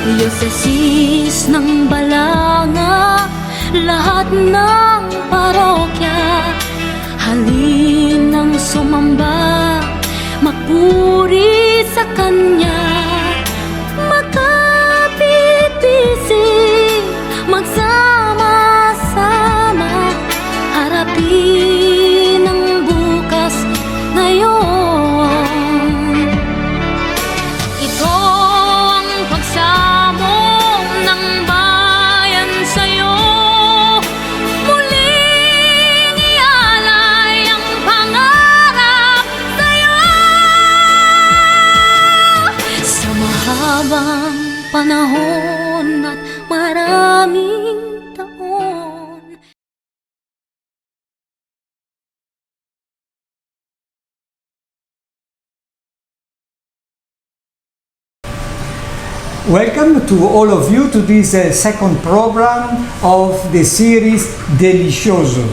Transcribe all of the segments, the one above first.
Diocese ng Balanga, lahat ng parokya, halinang sumamba, magpuri sa Kanya, magkapit-isip, magsama-sama, harapin ang bukas ngayon. Ito ang pagsamo ng bayan sa'yo, muling ialay ang pangarap sa'yo. Sa mahabang panahon at maraming taon. Welcome to all of you to this second program of the series Delicioso.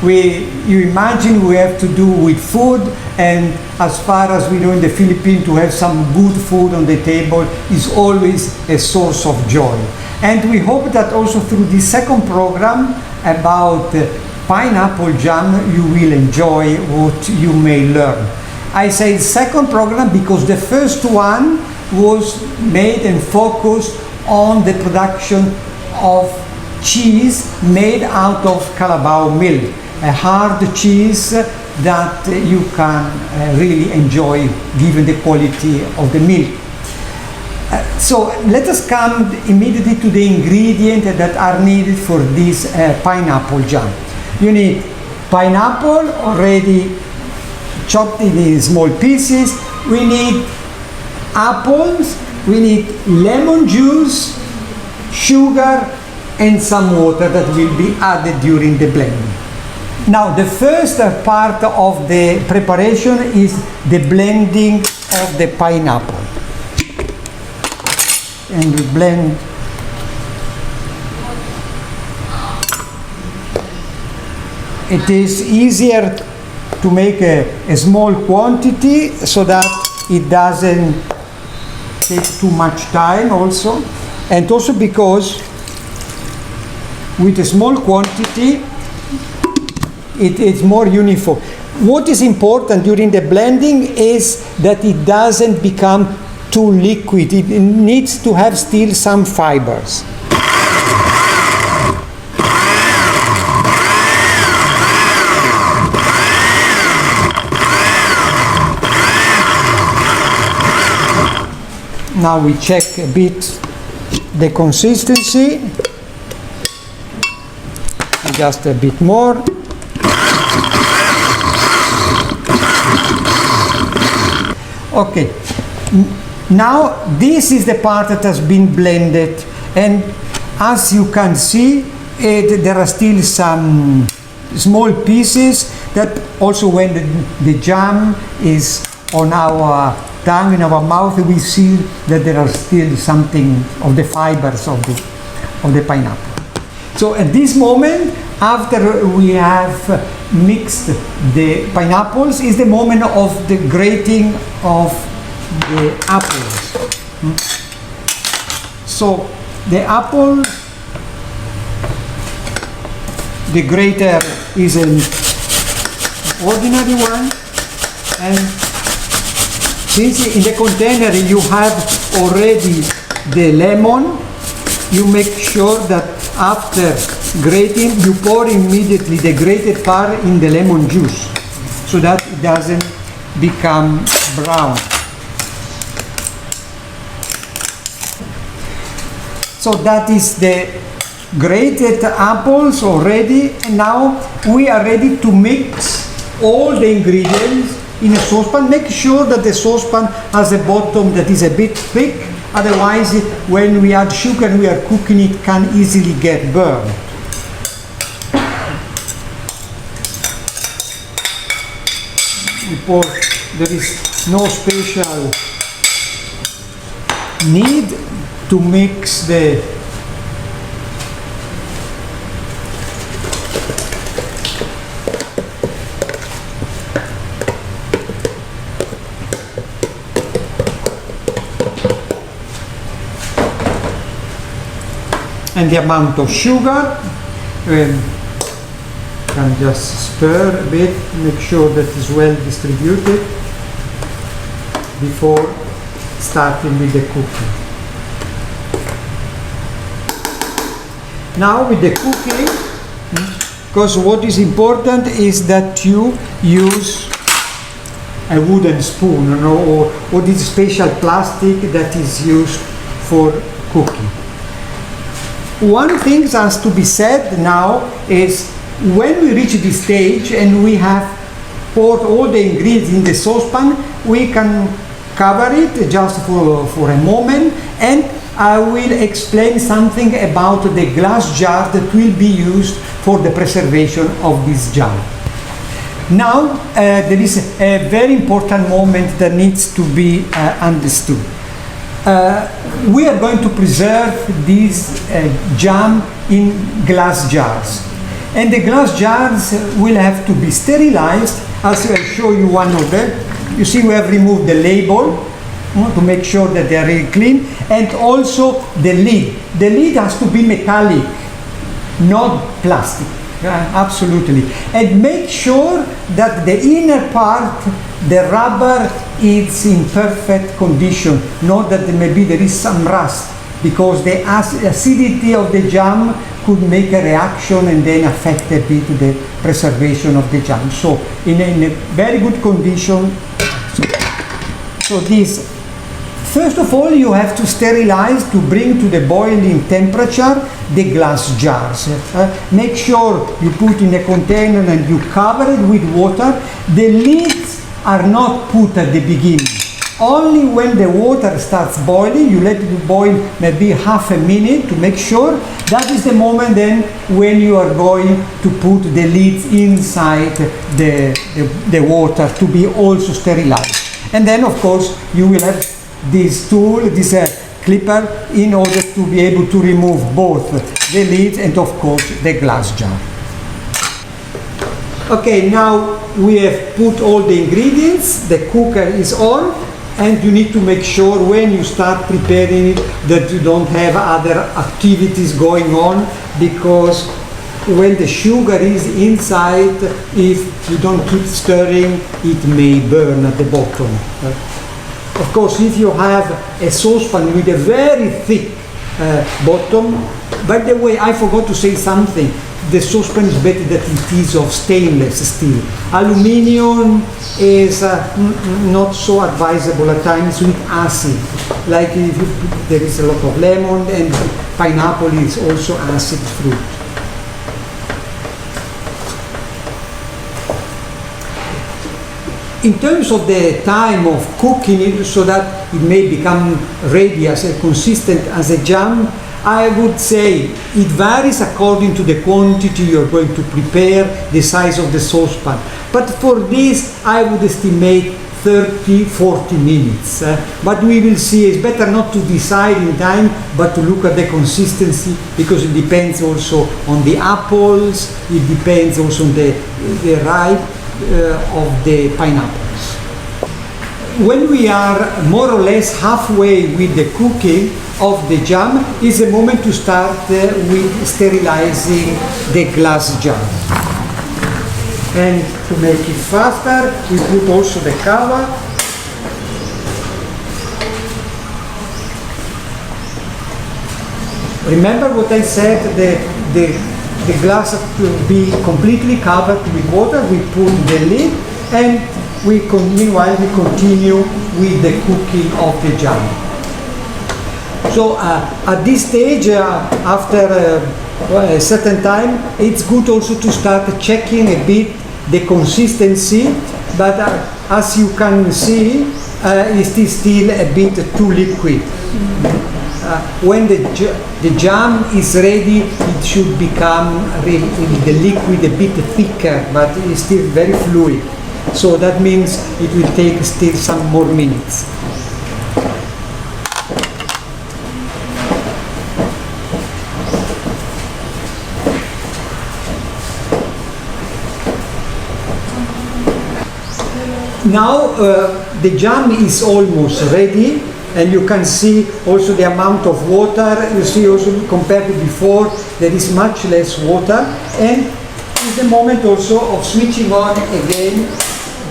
You imagine we have to do with food, and as far as we know in the Philippines, to have some good food on the table is always a source of joy. And we hope that also through this second program about pineapple jam, you will enjoy what you may learn. I say second program because the first one was made and focused on the production of cheese made out of Carabao milk, a hard cheese that you can really enjoy given the quality of the milk. So let us come immediately to the ingredients that are needed for this pineapple jam. You need pineapple already chopped in small pieces. We need apples, we need lemon juice, sugar, and some water that will be added during the blending. Now, the first part of the preparation is the blending of the pineapple. And we blend it is easier to make a small quantity so that it doesn't take too much time also, and also because with a small quantity it is more uniform. What is important during the blending is that it doesn't become too liquid. It needs to have still some fibers. Now we check a bit the consistency, just a bit more. Okay, now this is the part that has been blended, and as you can see, there are still some small pieces that also when the jam is on our tongue, in our mouth, we see that there are still something of the fibers of the pineapple. So at this moment, after we have mixed the pineapples, is the moment of the grating of the apples. So the apple, the grater is an ordinary one, and since in the container you have already the lemon, you make sure that after grating you pour immediately the grated part in the lemon juice so that it doesn't become brown. So that is the grated apples already, and now we are ready to mix all the ingredients in a saucepan. Make sure that the saucepan has a bottom that is a bit thick, otherwise when we add sugar and we are cooking it can easily get burned. There is no special need to mix the and the amount of sugar. Can just stir a bit, make sure that it's well distributed before starting with the cooking. Now with the cooking, because what is important is that you use a wooden spoon, or this special plastic that is used for cooking. One thing has to be said now is when we reach this stage and we have poured all the ingredients in the saucepan, we can cover it just for a moment, and I will explain something about the glass jar that will be used for the preservation of this jar. Now there is a very important moment that needs to be understood. We are going to preserve this jam in glass jars, and the glass jars will have to be sterilized. As I'll show you one of them. You see, we have removed the label to make sure that they are really clean, and also the lid. The lid has to be metallic, not plastic. Absolutely. And make sure that the inner part, the rubber, is in perfect condition. Not that there is some rust, because the acidity of the jam could make a reaction and then affect a bit the preservation of the jam. So in a very good condition. So this, first of all, you have to sterilize, to bring to the boiling temperature, the glass jars. Make sure you put in a container and you cover it with water. The lids are not put at the beginning. Only when the water starts boiling, you let it boil maybe half a minute to make sure. That is the moment then when you are going to put the lids inside the water to be also sterilized. And then, of course, you will have this tool, this clipper, in order to be able to remove both the lid and, of course, the glass jar. Okay, now we have put all the ingredients, the cooker is on, and you need to make sure when you start preparing it that you don't have other activities going on, because when the sugar is inside, if you don't keep stirring, it may burn at the bottom. Of course, if you have a saucepan with a very thick bottom, by the way, I forgot to say something. The saucepan is better that it is of stainless steel. Aluminium is not so advisable at times with acid. Like if there is a lot of lemon, and pineapple is also acid fruit. In terms of the time of cooking it, so that it may become ready as consistent as a jam, I would say it varies according to the quantity you're going to prepare, the size of the saucepan. But for this, I would estimate 30-40 minutes. But we will see. It's better not to decide in time, but to look at the consistency, because it depends also on the apples, it depends also on the ripe of the pineapples. When we are more or less halfway with the cooking of the jam, is a moment to start with sterilizing the glass jar. And to make it faster, we put also the cover. Remember what I said, the glass has to be completely covered with water. We put the lid, and meanwhile we continue with the cooking of the jam. So at this stage, after a certain time, it's good also to start checking a bit the consistency, but as you can see, it is still a bit too liquid. When the jam is ready, it should become really, the liquid a bit thicker, but it's still very fluid. So that means it will take still some more minutes. Now the jam is almost ready. and you can see also the amount of water. You see also compared to before, there is much less water, and it's the moment also of switching on again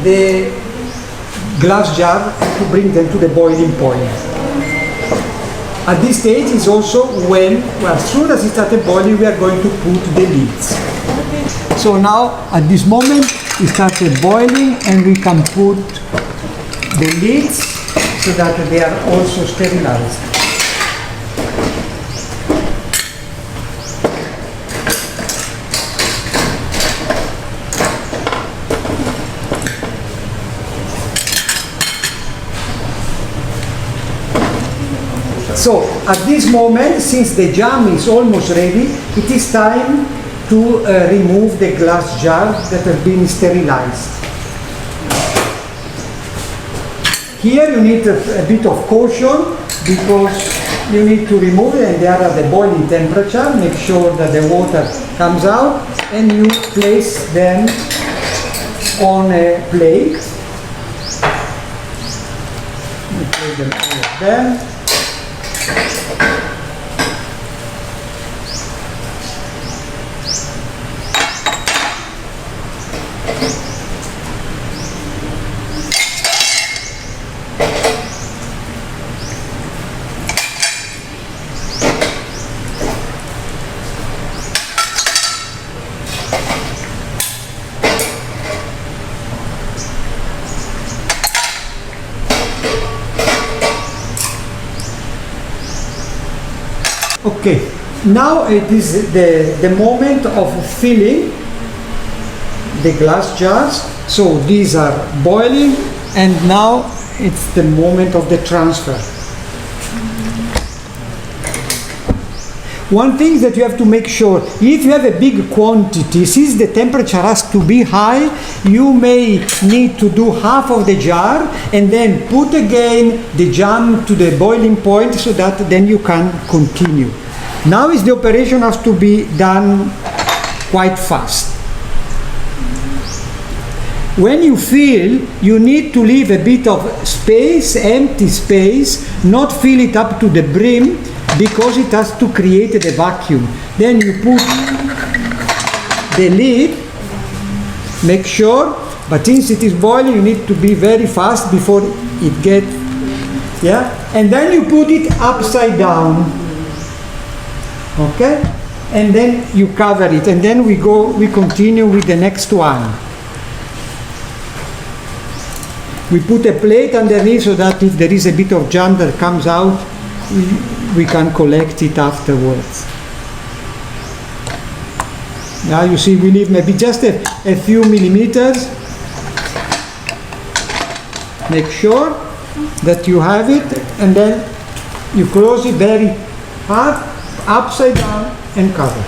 the glass jar to bring them to the boiling point. At this stage is also when, well, as soon as it started boiling, we are going to put the lids. So now, at this moment, it started boiling, and we can put the lids so that they are also sterilized. So at this moment, since the jam is almost ready, it is time to remove the glass jars that have been sterilized. Here you need a bit of caution because you need to remove it, and they are at the boiling temperature. Make sure that the water comes out, and you place them on a plate. You place them all of them. Okay, now it is the moment of filling the glass jars. So these are boiling, and now it's the moment of the transfer. One thing that you have to make sure, if you have a big quantity, since the temperature has to be high, you may need to do half of the jar and then put again the jam to the boiling point so that then you can continue. Now is the operation has to be done quite fast. When you fill, you need to leave a bit of space, empty space, not fill it up to the brim, because it has to create the vacuum. Then you put the lid, make sure, but since it is boiling, you need to be very fast before it gets, yeah? And then you put it upside down, okay? And then you cover it, and then we continue with the next one. We put a plate underneath so that if there is a bit of jam that comes out, we can collect it afterwards. Now you see we leave maybe just a few millimeters. Make sure that you have it, and then you close it very hard, upside down, and cover.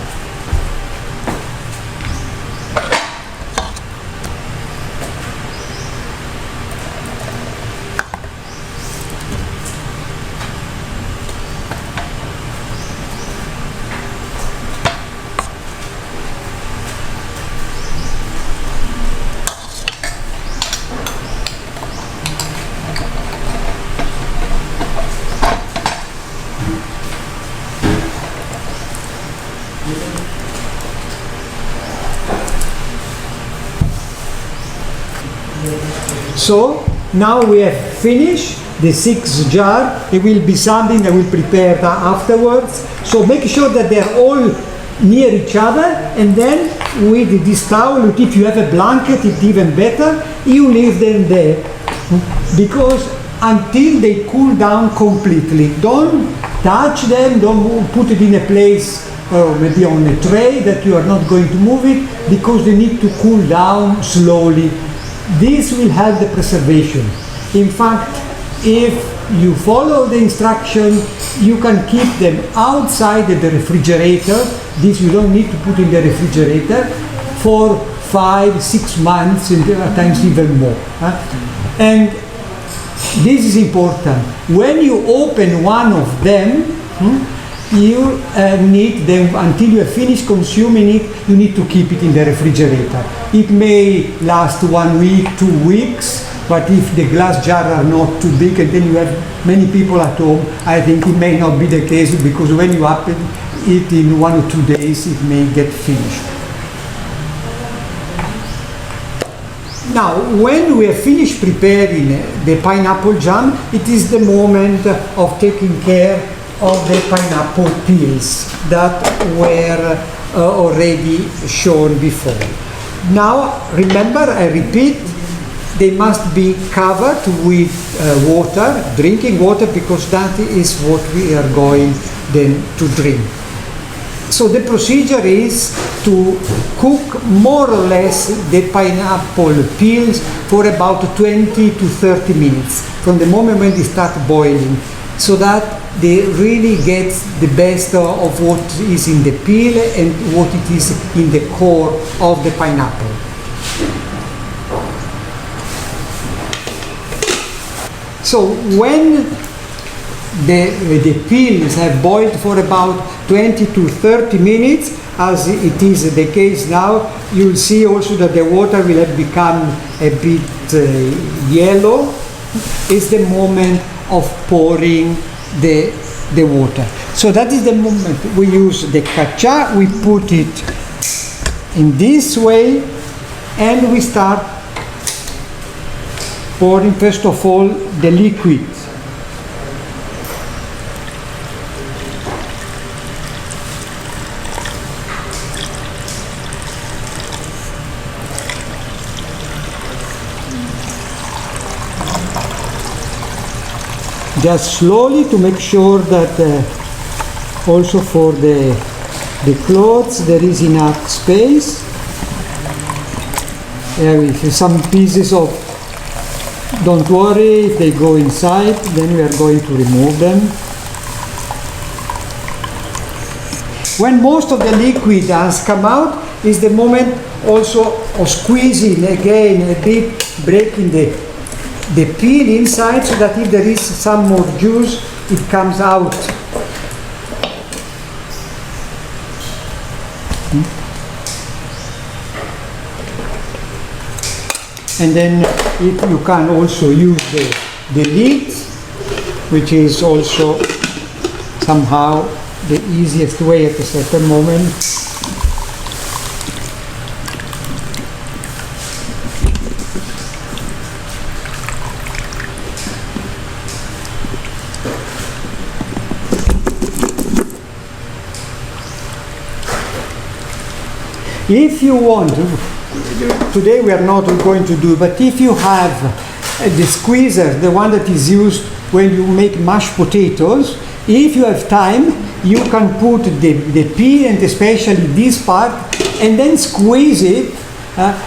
So now we have finished the 6 jar. It will be something that we'll prepare afterwards. So make sure that they're all near each other, and then with this towel, if you have a blanket, it's even better, you leave them there. Because until they cool down completely, don't touch them, don't put it in a place or maybe on a tray that you are not going to move it, because they need to cool down slowly. This will help the preservation. In fact, if you follow the instruction, you can keep them outside the refrigerator. This you don't need to put in the refrigerator for 5-6 months, and at times even more. And this is important. When you open one of them, you need them until you have finished consuming it. You need to keep it in the refrigerator. It may last 1 week, 2 weeks, But if the glass jar are not too big and then you have many people at home, I think it may not be the case, because when you open it in 1 or 2 days, it may get finished. Now, when we have finished preparing the pineapple jam, it is the moment of taking care of the pineapple peels that were already shown before. Now, remember, I repeat, they must be covered with water, drinking water, because that is what we are going then to drink. So the procedure is to cook more or less the pineapple peels for about 20 to 30 minutes from the moment when they start boiling, so that they really get the best of what is in the peel and what it is in the core of the pineapple. So when the peels have boiled for about 20 to 30 minutes, as it is the case now, you'll see also that the water will have become a bit yellow. It's the moment of pouring the water. So that is the moment we use the caccia. We put it in this way and we start pouring first of all the liquid. Just slowly to make sure that also for the clothes there is enough space. If some pieces of, don't worry, if they go inside, then we are going to remove them. When most of the liquid has come out is the moment also of squeezing again a bit, breaking the peel inside, so that if there is some more juice, it comes out. And then if you can also use the lid, which is also somehow the easiest way at a certain moment. If you want, today we are not going to do, but if you have the squeezer, the one that is used when you make mashed potatoes, if you have time, you can put the pea and especially this part and then squeeze it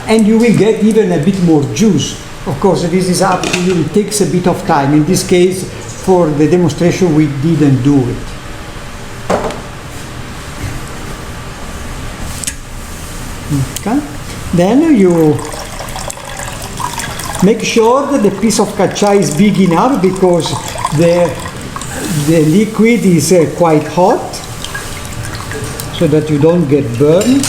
and you will get even a bit more juice. Of course, this is up to you, it takes a bit of time. In this case, for the demonstration, we didn't do it. Okay. Then you make sure that the piece of caccia is big enough, because the liquid is quite hot, so that you don't get burned.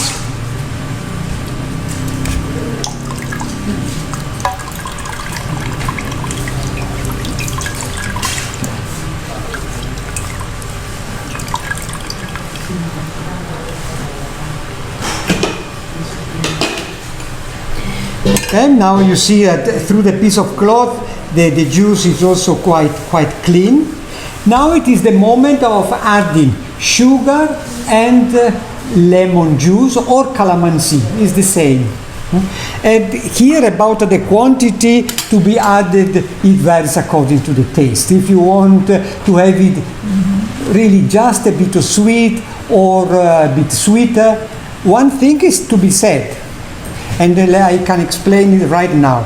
And now you see that through the piece of cloth, the juice is also quite clean. Now it is the moment of adding sugar and lemon juice, or calamansi, is the same. And here about the quantity to be added, it varies according to the taste. If you want to have it really just a bit sweet or a bit sweeter, one thing is to be said, and I can explain it right now.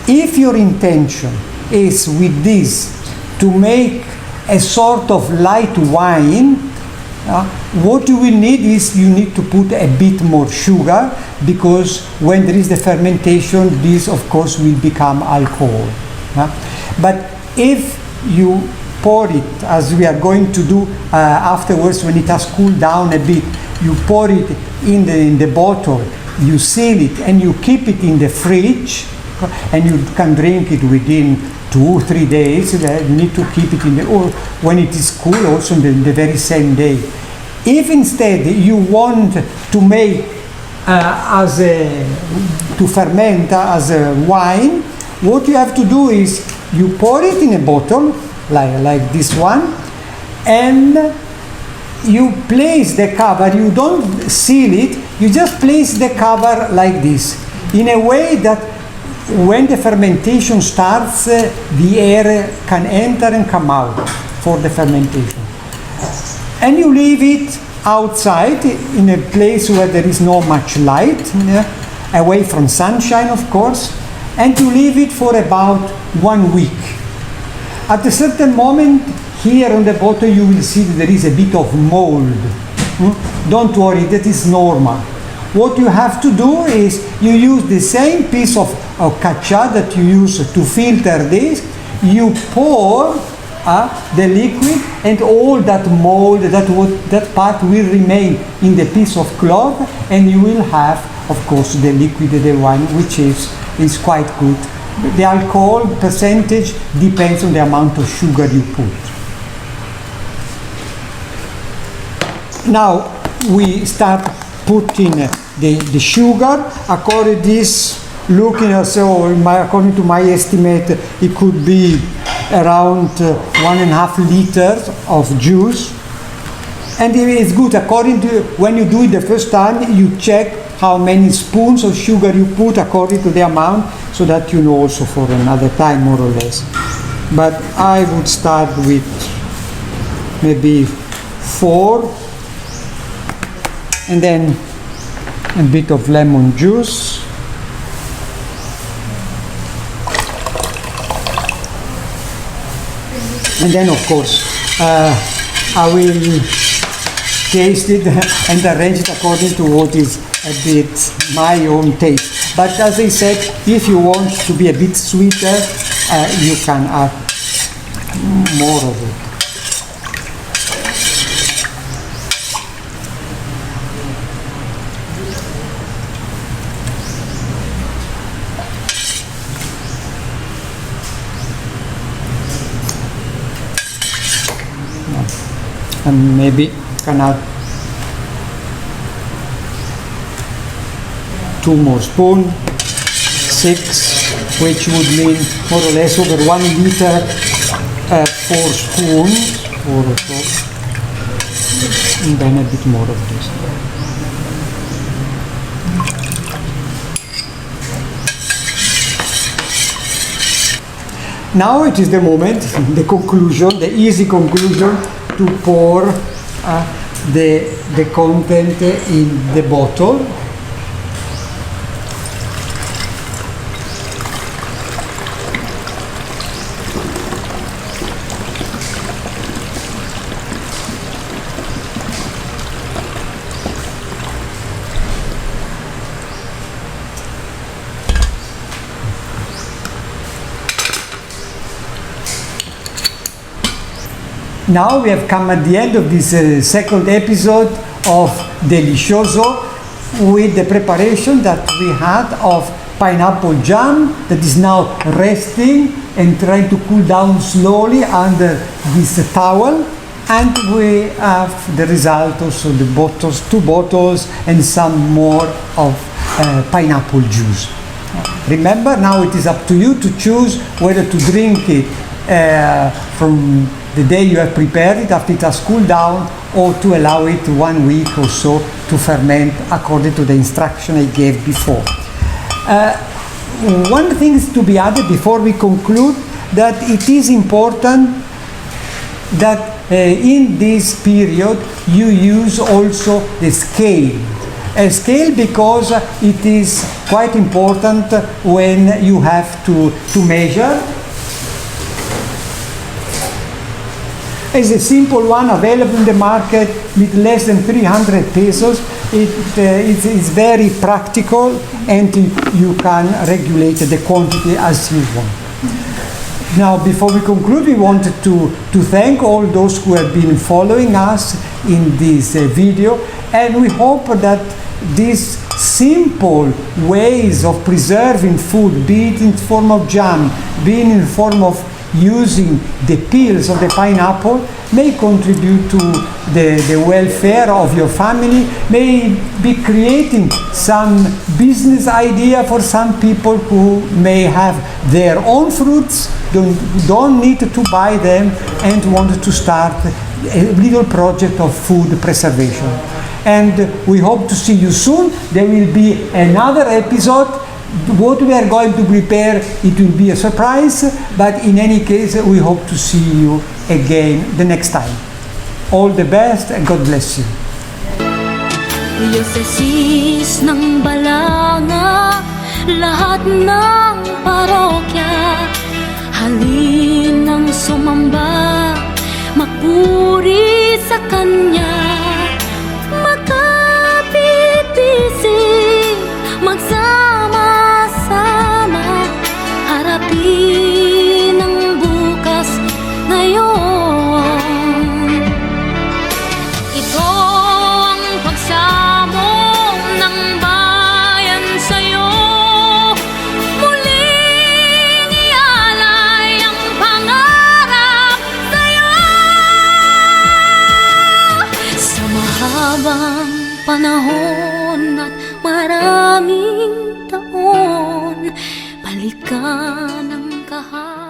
If your intention is with this to make a sort of light wine, what you will need is you need to put a bit more sugar, because when there is the fermentation, this of course will become alcohol. But if you pour it, as we are going to do afterwards when it has cooled down a bit, you pour it in the bottle, you seal it, and you keep it in the fridge, and you can drink it within 2-3 days. You need to keep it in the, or when it is cool, also in the very same day. If instead you want to make to ferment as a wine, what you have to do is you pour it in a bottle like this one, and you place the cover. You don't seal it, you just place the cover like this, in a way that when the fermentation starts, the air can enter and come out for the fermentation. And you leave it outside in a place where there is not much light, away from sunshine, of course, and you leave it for about 1 week. At a certain moment, here on the bottle you will see that there is a bit of mold. Don't worry, that is normal. What you have to do is you use the same piece of caccia that you use to filter this. You pour the liquid, and all that mold, that part will remain in the piece of cloth, and you will have, of course, the liquid, the wine, which is quite good. The alcohol percentage depends on the amount of sugar you put. Now we start putting the sugar according to this. According to my estimate, it could be around 1.5 liters of juice. And it's good, according to, when you do it the first time, you check how many spoons of sugar you put according to the amount, so that you know also for another time, more or less. But I would start with maybe 4, and then a bit of lemon juice. And then, of course, I will taste it and arrange it according to what is a bit my own taste. But as I said, if you want to be a bit sweeter, you can add more of it. And maybe can add 2 more spoons, 6, which would mean more or less over 1 liter, 4 spoons, or so, and then a bit more of this. Now it is the moment, the conclusion, the easy conclusion, to pour the content in the bottle. Now we have come at the end of this second episode of Delicioso, with the preparation that we had of pineapple jam that is now resting and trying to cool down slowly under this towel. And we have the result also, the bottles, 2 bottles and some more of pineapple juice. Remember, now it is up to you to choose whether to drink it from the day you have prepared it after it has cooled down, or to allow it 1 week or so to ferment according to the instruction I gave before. One thing is to be added before we conclude, that it is important that in this period you use also the scale. A scale, because it is quite important when you have to measure. It's a simple one available in the market with less than 300 pesos. It's very practical, and you can regulate the quantity as you want. Now, before we conclude, we wanted to thank all those who have been following us in this video, and we hope that these simple ways of preserving food, be it in form of jam, be it in form of using the peels of the pineapple, may contribute to the welfare of your family, may be creating some business idea for some people who may have their own fruits, don't need to buy them, and want to start a little project of food preservation. And we hope to see you soon. There will be another episode. What we are going to prepare, it will be a surprise, but in any case, we hope to see you again the next time. All the best and God bless you. Diocese ng Balanga, lahat ng parokya, halinang sumamba, magpuri sa Kanya, magkapit-isip, magsama-sama, harapin ang bukas ngayon. Ito ang pagsamo ng bayan sa'yo, muling ialay ang pangarap sa'yo. Sa mahabang panahon at maraming taon, balikan ang kahapon.